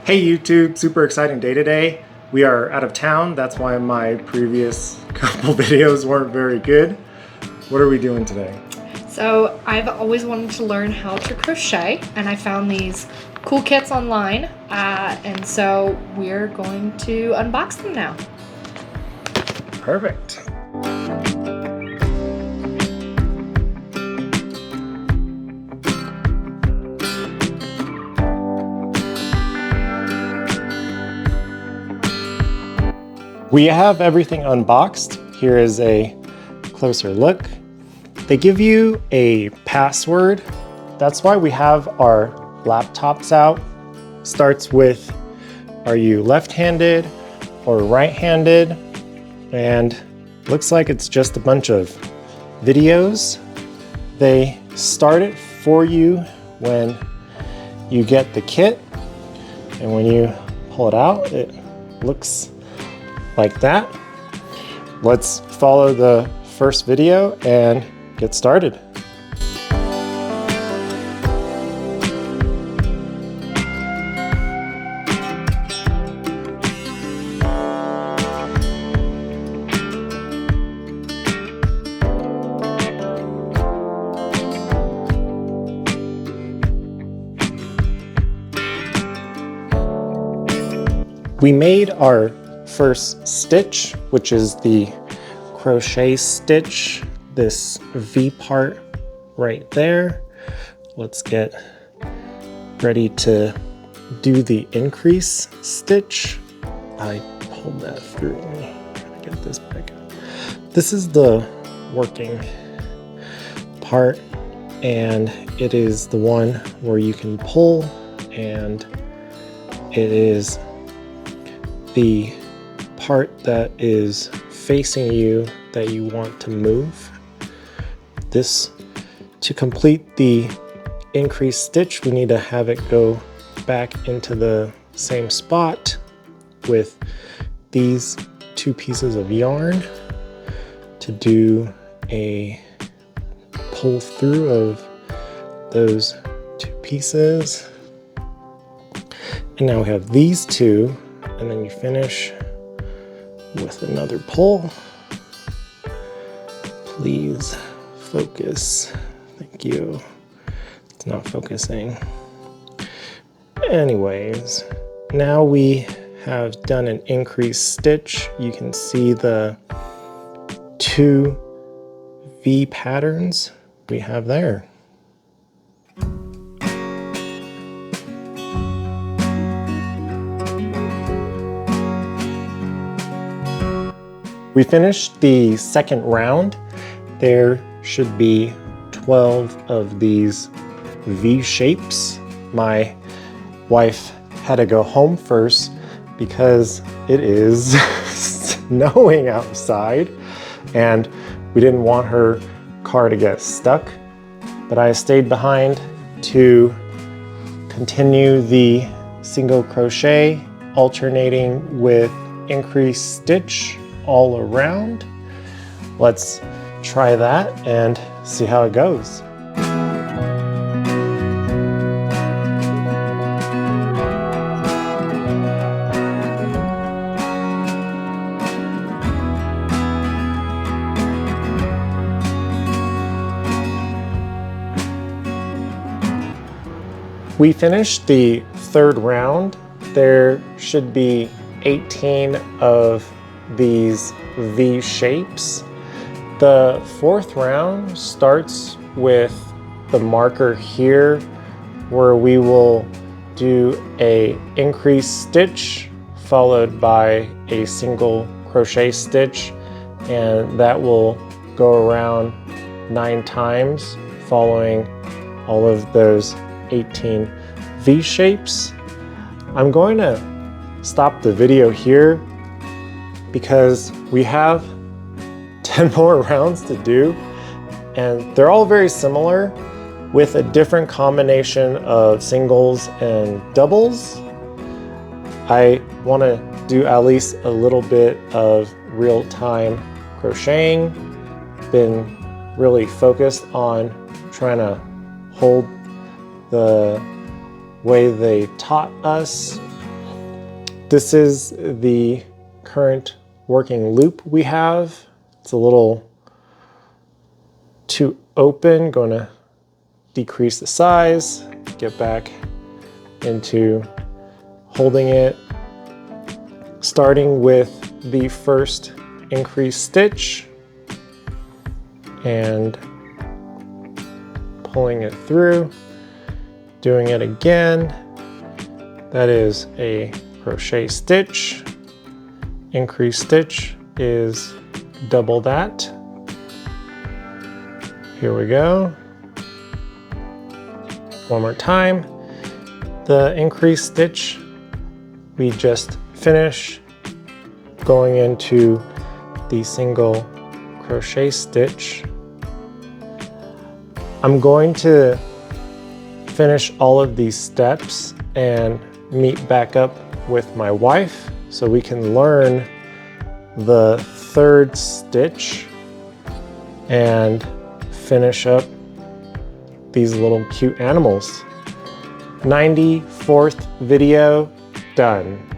Hey YouTube, super exciting day today. We are out of town, that's why my previous couple videos weren't very good. What are we doing today? So I've always wanted to learn how to crochet, and I found these cool kits online, and so we're going to unbox them now. Perfect. We have everything unboxed. Here is a closer look. They give you a password. That's why we have our laptops out. Starts with, are you left-handed or right-handed? And looks like it's just a bunch of videos. They start it for you when you get the kit. And when you pull it out, it looks like that. Let's follow the first video and get started. We made our first stitch, which is the crochet stitch, this V part right there. Let's get ready to do the increase stitch. I pulled that through. Let me try to get this back up. This is the working part, and it is the one where you can pull, and it is the part that is facing you that you want to move. This, to complete the increased stitch, we need to have it go back into the same spot with these two pieces of yarn to do a pull through of those two pieces. And now we have these two, and then you finish with another pull. Please focus. Thank you. It's not focusing. Anyways, now we have done an increased stitch. You can see the two V patterns we have there. We finished the second round. There should be 12 of these V shapes. My wife had to go home first because it is snowing outside and we didn't want her car to get stuck. But I stayed behind to continue the single crochet, alternating with increased stitch all around. Let's try that and see how it goes. We finished the third round. There should be 18 of these V shapes. The fourth round starts with the marker here where we will do a increased stitch followed by a single crochet stitch, and that will go around 9 times following all of those 18 V shapes. I'm going to stop the video here because we have 10 more rounds to do, and they're all very similar with a different combination of singles and doubles. I want to do at least a little bit of real-time crocheting. Been really focused on trying to hold the way they taught us This is the current working loop we have. It's a little too open. Going to decrease the size, get back into holding it, starting with the first increased stitch and pulling it through, doing it again. That is a crochet stitch. Increased stitch is double that. Here we go. One more time. The increased stitch we just finished, going into the single crochet stitch. I'm going to finish all of these steps and meet back up with my wife so we can learn the third stitch and finish up these little cute animals. 94th video done.